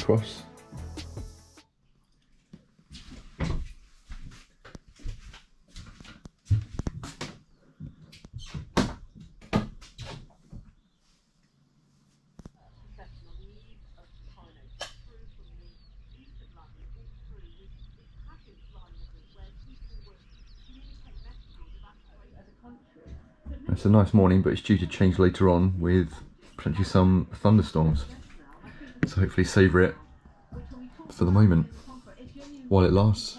Cross. It's a nice morning, but it's due to change later on with potentially some thunderstorms. So hopefully savour it for the moment while it lasts.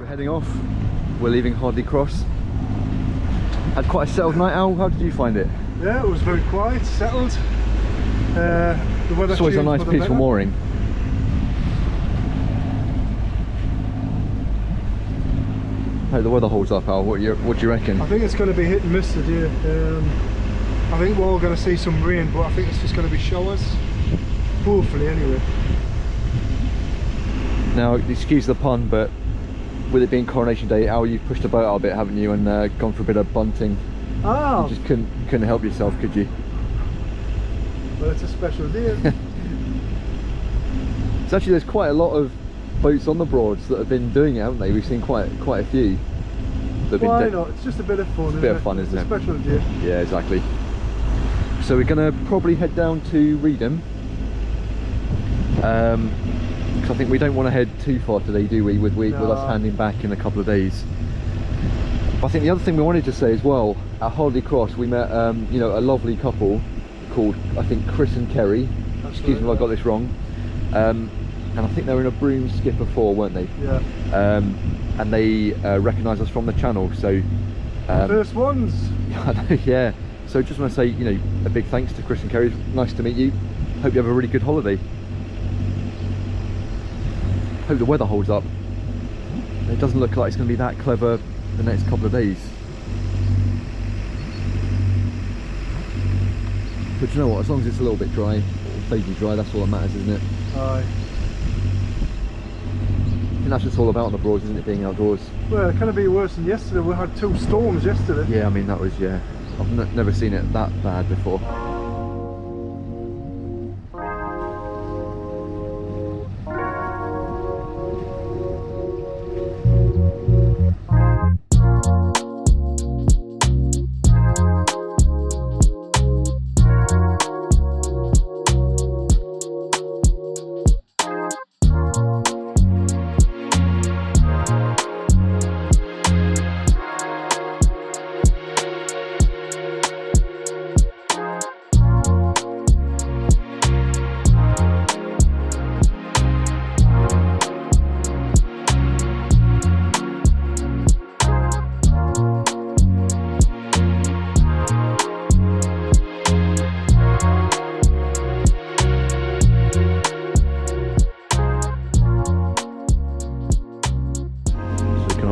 Heading off, we're leaving Hardley Cross. Had quite a settled night, Al. How did you find it? Yeah, it was very quiet, settled. The weather. It's always a nice peaceful mooring. How the weather holds up, Al? What do you reckon? I think it's going to be hit and miss today. I think we're all going to see some rain, but I think it's just going to be showers. Hopefully, anyway. Now, excuse the pun, but with it being Coronation Day, Al, you've pushed the boat out a bit, haven't you, and gone for a bit of bunting. Oh. You just couldn't help yourself, could you? Well, it's a special day. It's actually, there's quite a lot of boats on the Broads that have been doing it, haven't they? We've seen quite a few. Why not? It's just a bit of fun, isn't it? A bit of fun, isn't it? It's a special day. Yeah, exactly. So we're going to probably head down to Reedham. I think we don't want to head too far today, do we, with us handing back in a couple of days. But I think the other thing we wanted to say as well, at Hardley Cross we met you know, a lovely couple called, I think, Chris and Kerry. Excuse me if I got this wrong. And I think they were in a broom skipper 4, weren't they? Yeah. And they recognised us from the channel, so first ones. yeah, so just want to say, you know, a big thanks to Chris and Kerry. Nice to meet you. Hope you have a really good holiday. Hope the weather holds up. It doesn't look like it's going to be that clever the next couple of days. But you know what, as long as it's a little bit dry, or vaguely dry, that's all that matters, isn't it? Aye. I think that's what it's all about on the Broads, isn't it, being outdoors? Well, it can be worse than yesterday. We had 2 storms yesterday. Yeah, I mean, that was, yeah. I've never seen it that bad before.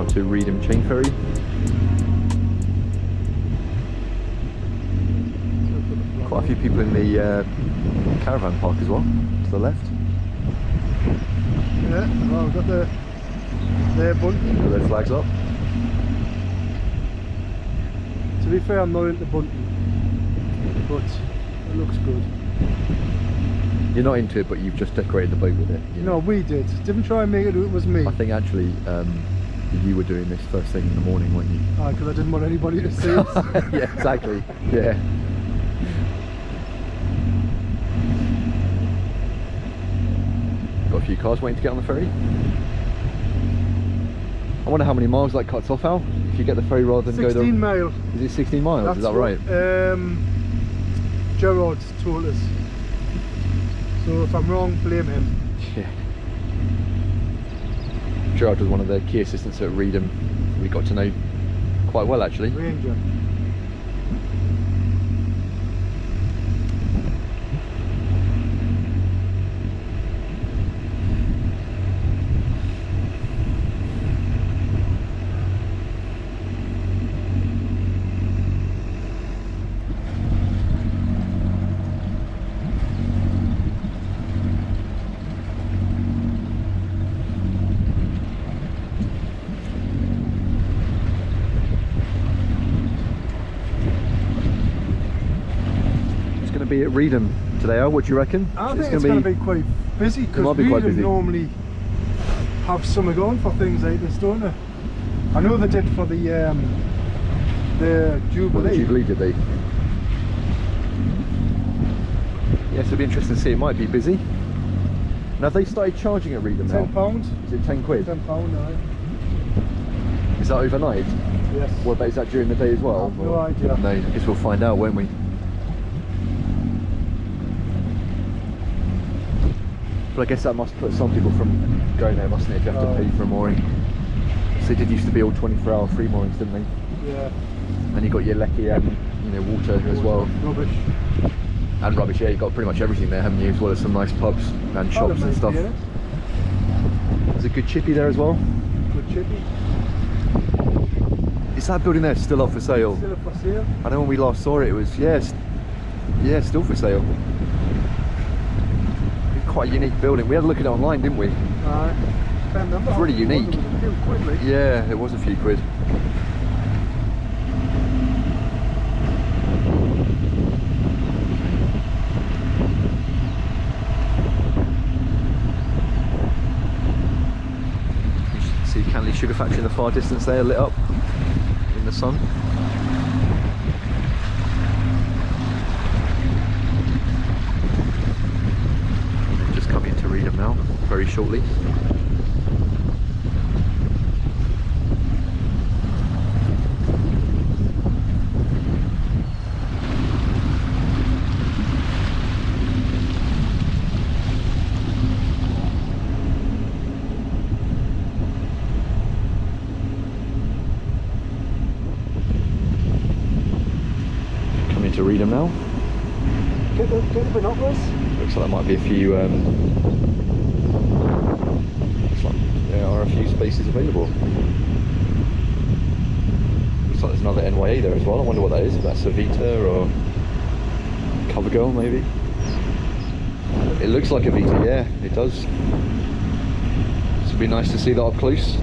To Reedham Chain Ferry. Quite a few people in the caravan park as well, to the left. Yeah, well, we've got their bunting. Got their flags up. To be fair, I'm not into bunting, but it looks good. You're not into it, but you've just decorated the boat with it. No, we did. Didn't try and make it, it was me. I think actually you were doing this first thing in the morning, weren't you? Ah, because I didn't want anybody to see it. Yeah, exactly. Yeah. Got a few cars waiting to get on the ferry. I wonder how many miles that cuts off, Al, if you get the ferry rather than 16 miles. Is it 16 miles? That's is that right? Gerard's told us. So if I'm wrong, blame him. Yeah. Gerard was one of the key assistants at Reedham. We got to know quite well actually. Ranger. Be at Reedham today, Al, what do you reckon? I think it's going to be quite busy because Reedham normally have summer going for things like this, don't they? I know they did for the Jubilee. Well, the Jubilee, did they? Yes, it'll be interesting to see. It might be busy. Now, have they started charging at Reedham now? £10. Is it 10 quid? £10, aye. Is that overnight? Yes. What about, is that during the day as well? No idea. No, I guess we'll find out, won't we? But I guess that must put some people from going there, mustn't it, if you have to pay for a mooring. So they did used to be all 24-hour free moorings, didn't they? Yeah. And you got your lecky and, you know, water as well. Rubbish. And rubbish, yeah, you've got pretty much everything there, haven't you? As well as some nice pubs and shops and stuff. There's a good chippy there as well. Good chippy. Is that building there still up for sale? Still up for sale. I know when we last saw it, it was, yeah, still for sale. Quite a unique building. We had a look at it online, didn't we? It's really unique. It was a few quid, like. Yeah, it was a few quid. You should see Canley Sugar Factory in the far distance there, lit up in the sun. Reedham now, very shortly. Coming to Reedham now. Get the binoculars. Looks like there might be a few looks like there are a few spaces available. Looks like there's another NYA there as well. I wonder what that is, if that's Avita or CoverGirl maybe. It looks like Avita, yeah, it does. This would be nice to see that up close.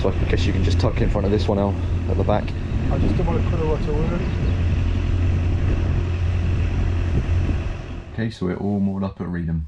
So I guess you can just tuck in front of this one out at the back. I just don't want to cut a lot of wood. Okay, so we're all moored up at Reedham.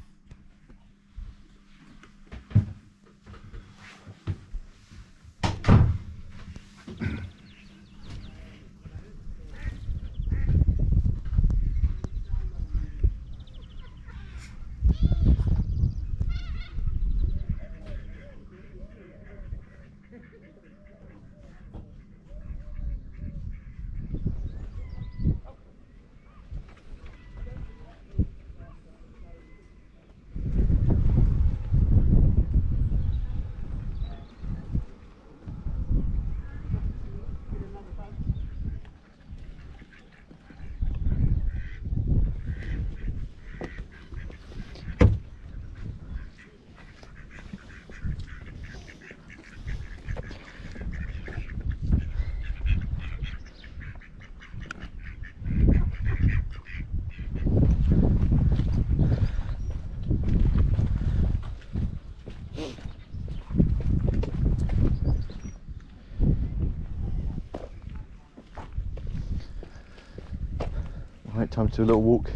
Right, time to do a little walk.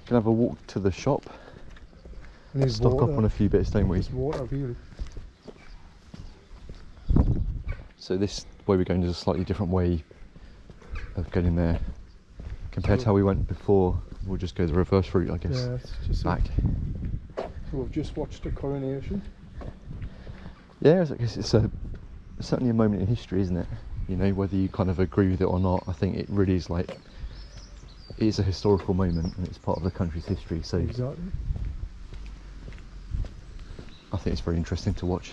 Gonna have a walk to the shop. Stock up on a few bits, don't we? It's water, really. So this way we're going is a slightly different way of getting there compared to how we went before. We'll just go the reverse route, I guess. Yeah, it's just back. We've just watched the Coronation. Yeah, I guess it's certainly a moment in history, isn't it? You know, whether you kind of agree with it or not, I think it really is like, it is a historical moment and it's part of the country's history, so Exactly. I think it's very interesting to watch.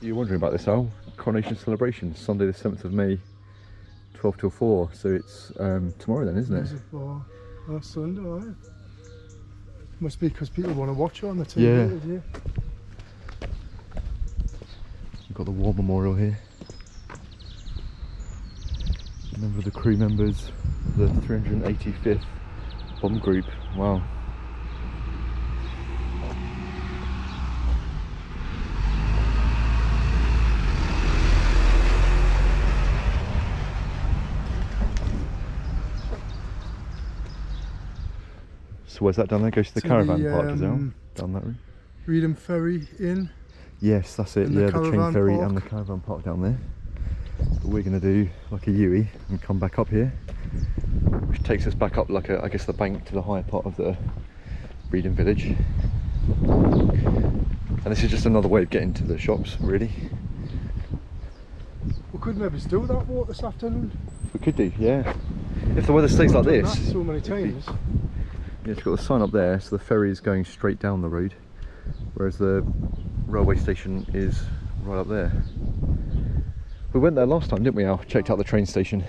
You're wondering about this, Al? Coronation celebration, Sunday the 7th of May, 12 till 4, so it's tomorrow then, isn't it? Oh, Sunday, right? Must be because people want to watch it on the TV. Yeah. Yeah. We've got the War Memorial here. Remember the crew members, the 385th Bomb Group. Wow. So where's that down there? Goes to the caravan park, does it? Down that route? Reedham Ferry Inn. Yes, that's it. And Yeah, the the train caravan ferry park. and the caravan park down there. But we're going to do like a U-E and come back up here, which takes us back up like I guess the bank to the higher part of the Reedham village. And this is just another way of getting to the shops, really. We could maybe do that walk this afternoon. We could do, yeah. If the weather stays like We've done this. that so many times. Yeah, it's got the sign up there, so the ferry is going straight down the road, whereas the railway station is right up there. We went there last time, didn't we, Al? Checked out the train station.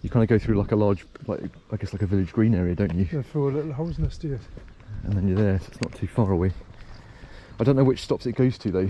You kind of go through like a large, like I guess like a village green area, don't you? Yeah, for a little housing estate. And then you're there, so it's not too far away. I don't know which stops it goes to though.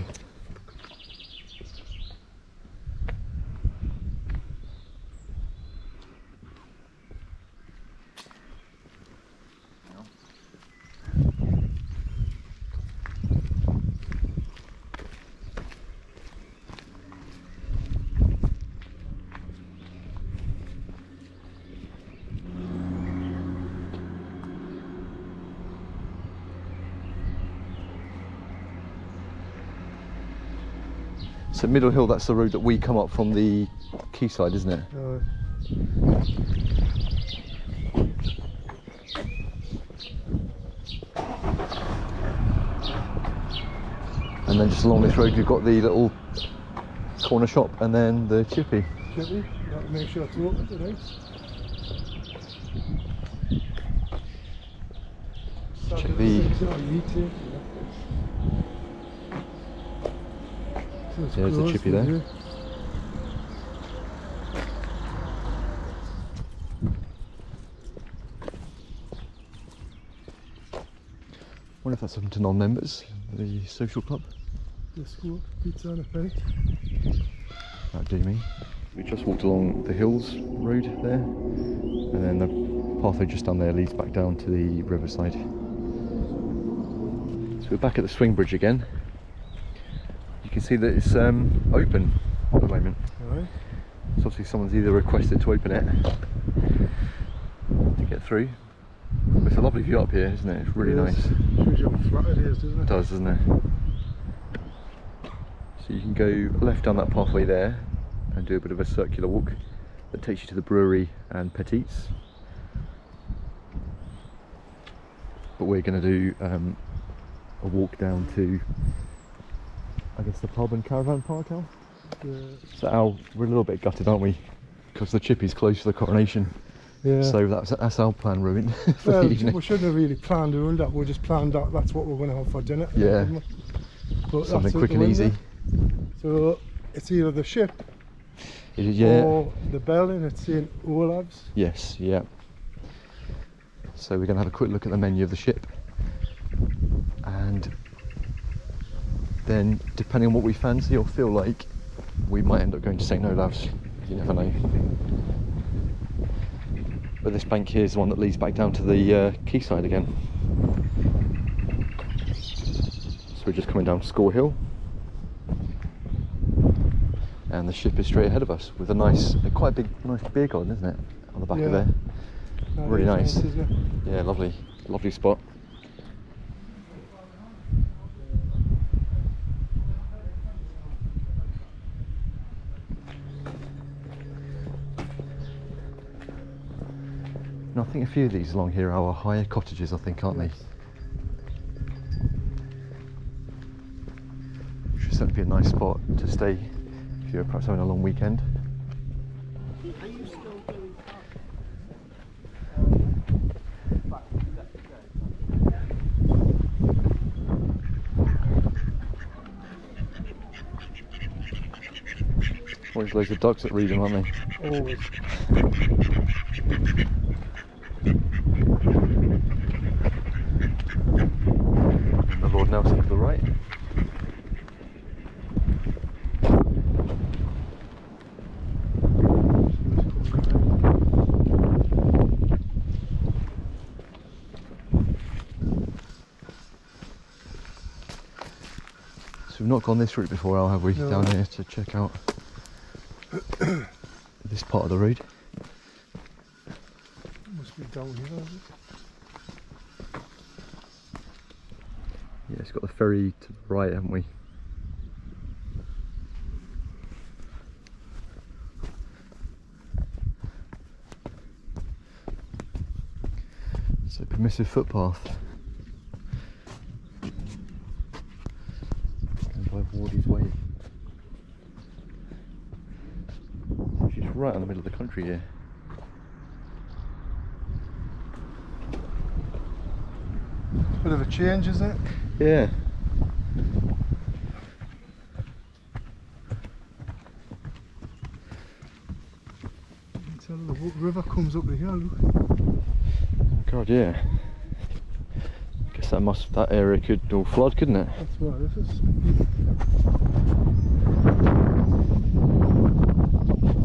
So Middle Hill, that's the road that we come up from the quayside, isn't it? And then just along this road you've got the little corner shop and then the chippy. Chippy, got to make sure it's open today. Check the... Yeah, there's a chippy there. Yeah. Wonder if that's open to non-members, the social club. The school, pizza and a penny. That'd do me. We just walked along the Hills Road there, and then the pathway just down there leads back down to the riverside. So we're back at the swing bridge again. You can see that it's open at the moment. Right. So obviously someone's either requested to open it to get through. But it's a lovely view up here, isn't it? It's really nice. Shows you how flat it is, doesn't it? It does, doesn't it? So you can go left down that pathway there and do a bit of a circular walk that takes you to the brewery and Petits. But we're going to do a walk down to, I guess, the pub and caravan park, Al? Yeah. So Al, we're a little bit gutted, aren't we? Because the chippy's close to the Coronation. Yeah. So that's our plan ruined for Well, the evening. we shouldn't have really planned doing that. We just planned out that's what we're going to have for dinner. Yeah. But Something that's quick out and the easy. window. So it's either the ship It is, yeah. or the bell, and it's saying Olav's. Yes, yeah. So we're going to have a quick look at the menu of the ship, and then depending on what we fancy or feel like, we might end up going to St. Olaf's. You never know. But this bank here is the one that leads back down to the quayside again. So we're just coming down Score Hill, and the ship is straight ahead of us with a nice, quite a big, nice beer garden, isn't it, on the back of there? That Really is nice. isn't it? Yeah, lovely, lovely spot. And I think a few of these along here are hire cottages, I think, aren't they? Which would certainly be a nice spot to stay if you're perhaps having a long weekend. Are you still going Always loads of ducks at Reedham, aren't they? always? And the Lord Nelson to the right. So we've not gone this route before, Al, have we? No. Down here to check out this part of the road. Must be down here, isn't it? Yeah, it's got the ferry to the right, haven't we? It's a permissive footpath. Going by Wardy's Way. So she's right in the middle of the country here. Bit of a change, isn't it? Yeah. Tell the river comes up to here, look. Oh God, yeah. I guess that area could all flood, couldn't it? That's what it is.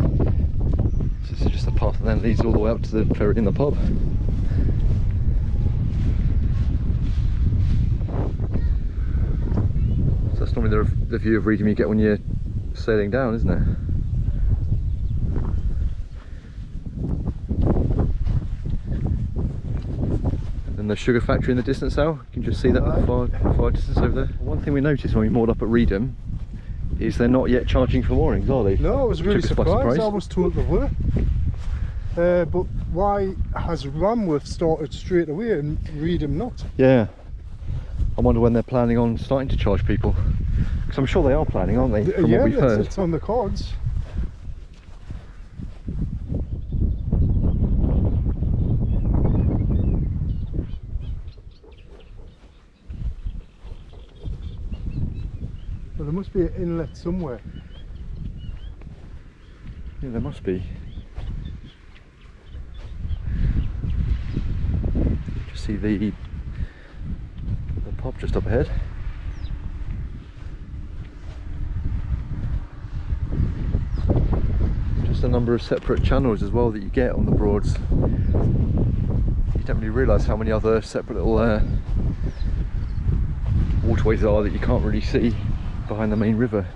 So this is just a path that then leads all the way up to the ferry in the pub. So that's normally the view of Reedham you get when you're sailing down, isn't it? And the sugar factory in the distance, Al, you can just see that in the far distance over there. One thing we noticed when we moored up at Reedham is they're not yet charging for moorings, are they? No, I was really Took us by surprised. surprise. I was told they were. But why has Ramworth started straight away and Reedham not? Yeah. I wonder when they're planning on starting to charge people. Because I'm sure they are planning, aren't they? From Yeah, what we've heard. it's on the cards. Well, there must be an inlet somewhere. Yeah, there must be. Just see the pub just up ahead. Just a number of separate channels as well that you get on the Broads. You don't really realise how many other separate little waterways there are that you can't really see behind the main river.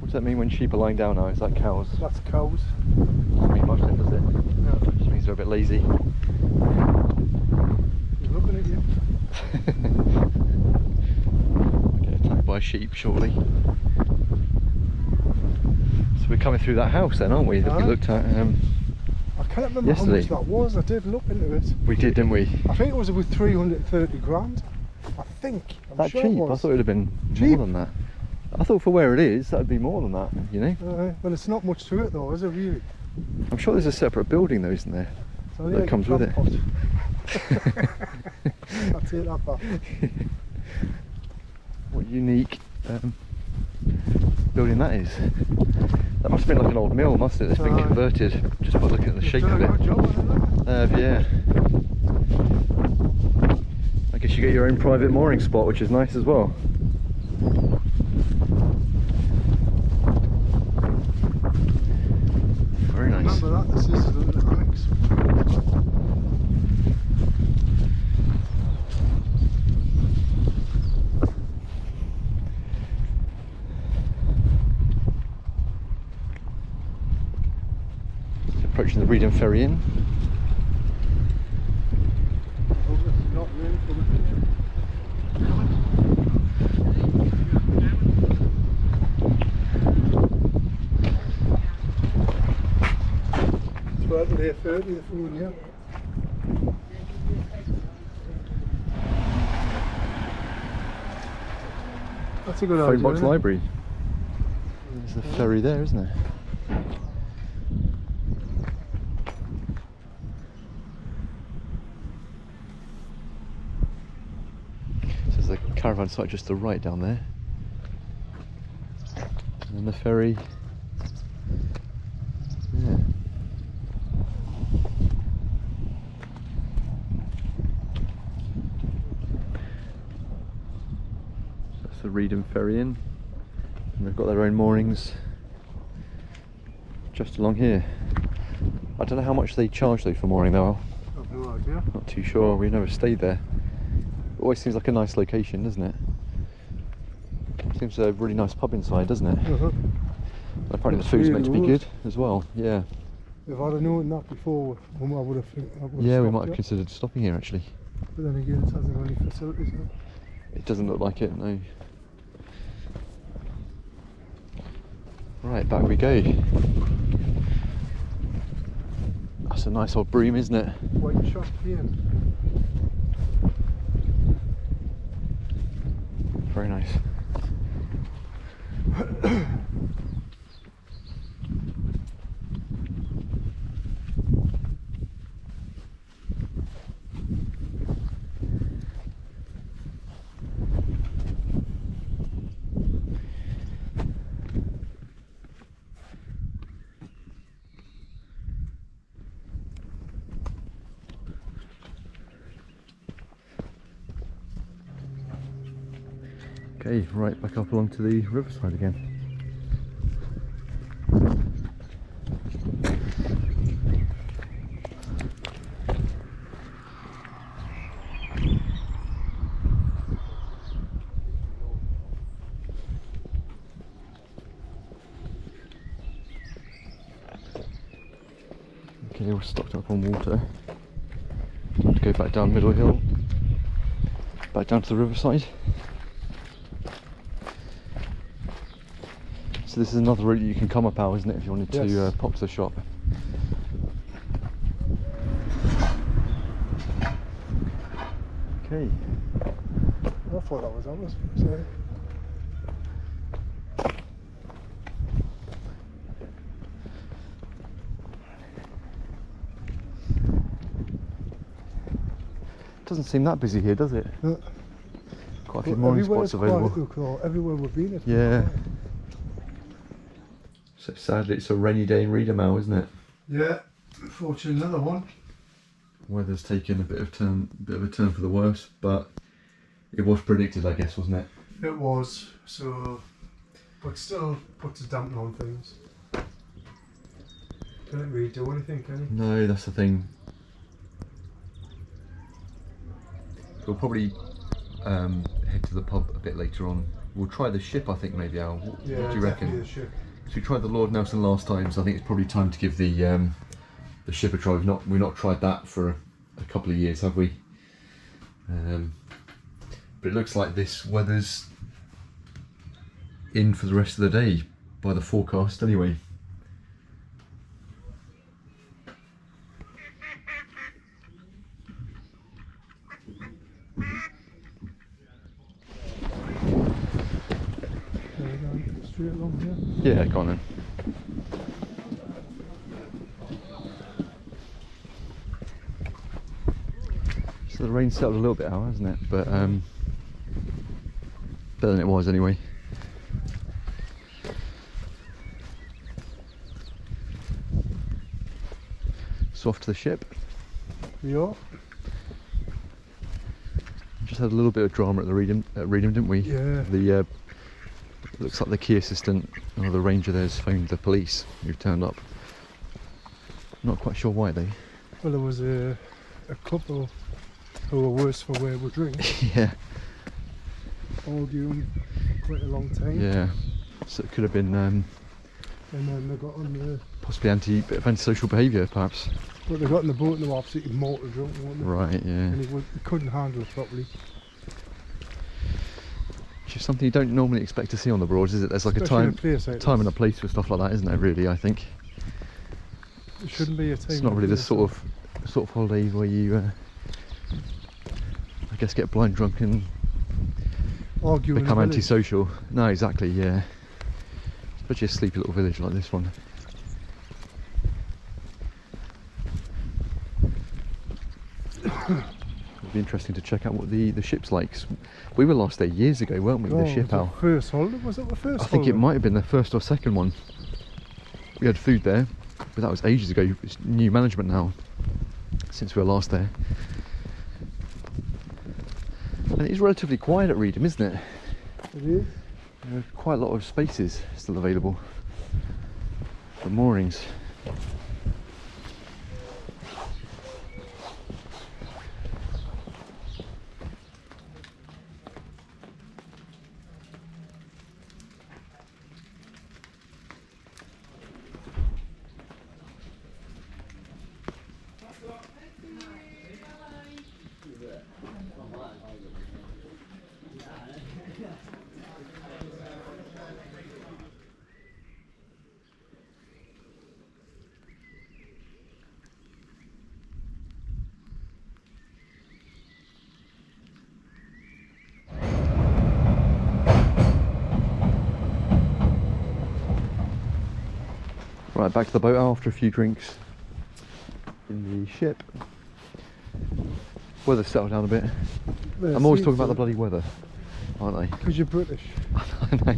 What does that mean when sheep are lying down now? Is that cows? That's cows. Doesn't mean much then, does it? No, Just means they're a bit lazy. he's looking at you. Get attacked by sheep shortly. So we're coming through that house then, aren't we? That we Aye. looked at. I can't remember Yesterday. how much that was. I did look into it. We did, didn't we? I think it was about 330 grand. I think. I'm That sure cheap? It I was. thought it would have been Cheap? more than that. I thought for where it is, that would be more than that, you know? Well, it's not much to it though, is it really? I'm sure there's a separate building though, isn't there? It's only That like a comes with it. plant pot. I'll take that back. What unique building that is. That must have been like an old mill, must it? It's been Aye. converted just by looking at the You've shape done of a it. good job on it, Yeah. I guess you get your own private mooring spot, which is nice as well. Very nice. Remember that? This is a little annex. Approaching the Reedham Ferry Inn. Oh, it's not really for the picture. 12 to 8:30 the food, yeah. That's a good Phone idea. box isn't it? library. There's the ferry there, isn't there? So there's the caravan site just to the right down there. And then the ferry. Yeah. That's the Reedham Ferry Inn. And they've got their own moorings just along here. I don't know how much they charge though for mooring though. I've no idea. Not too sure, we've never stayed there. Always seems like a nice location, doesn't it? Seems a really nice pub inside, doesn't it? Apparently the Looks food's really meant to be good. good as well, yeah. If I'd have known that before, I would have. Yeah, we might have considered stopping here actually. But then again, it hasn't got any facilities. No? It doesn't look like it, no. Right, back we go. That's a nice old bream, isn't it? White shop here. Very nice. Okay, right back up along to the riverside again. Okay, we're stocked up on water. Time to go back down Middle Hill, back down to the riverside. So this is another route you can come up out, isn't it, if you wanted to Yes. pop to the shop. Okay. I thought that was ours. Sorry. Doesn't seem that busy here, does it? No. Quite a few But mooring everywhere's spots available. quiet, look, everywhere we've been. It's Yeah. quiet. So sadly it's a rainy day in Reedham now, isn't it? Yeah. Unfortunately, another one. Weather's taken a bit of a turn for the worse, but it was predicted, I guess, wasn't it? It was. So, but still puts a dampener on things. Can't really do anything, can you? No, that's the thing. We'll probably head to the pub a bit later on. We'll try the ship, I think, maybe, Al. What do you definitely reckon? the ship. So we tried the Lord Nelson last time, so I think it's probably time to give the ship a try. We've not tried that for a couple of years, have we? But it looks like this weather's in for the rest of the day by the forecast, anyway. Straight along here. Yeah, go on then. So the rain settled a little bit out, hasn't it? But better than it was anyway. So off to the ship. Yeah. Just had a little bit of drama at the Reedham, didn't we? Yeah. The looks like the key assistant or the ranger there's phoned the police who've turned up. Not quite sure why though. Well, there was a couple who were worse for wear with drink, Yeah, arguing quite a long time. yeah. So it could have been And then they got on the possibly bit of antisocial behaviour, perhaps. but they got in the boat and they were absolutely mortal drunk, weren't they? Right, yeah. And he couldn't handle it properly. Which is something you don't normally expect to see on the Broads, is it? There's like Especially in a a place like time and a this. place for stuff like that, isn't there? Really, I think. It shouldn't be a team. It's not really the sort of holiday where you, I guess, get blind drunk and argue become in a village. antisocial. No, exactly, yeah. Especially a sleepy little village like this one. It'd be interesting to check out what the ship's like. 'Cause we were last there years ago, weren't we? The ship out. First holiday? Was it the first? I think holiday? it might have been the first or second one. We had food there, but that was ages ago. It's new management now, since we were last there. And it is relatively quiet at Reedham, isn't it? It is. There are quite a lot of spaces still available for moorings. Right, back to the boat after a few drinks in the ship. Weather's settled down a bit. Yeah, I'm always seems talking about so. the bloody weather, aren't I? Because you're British. I know.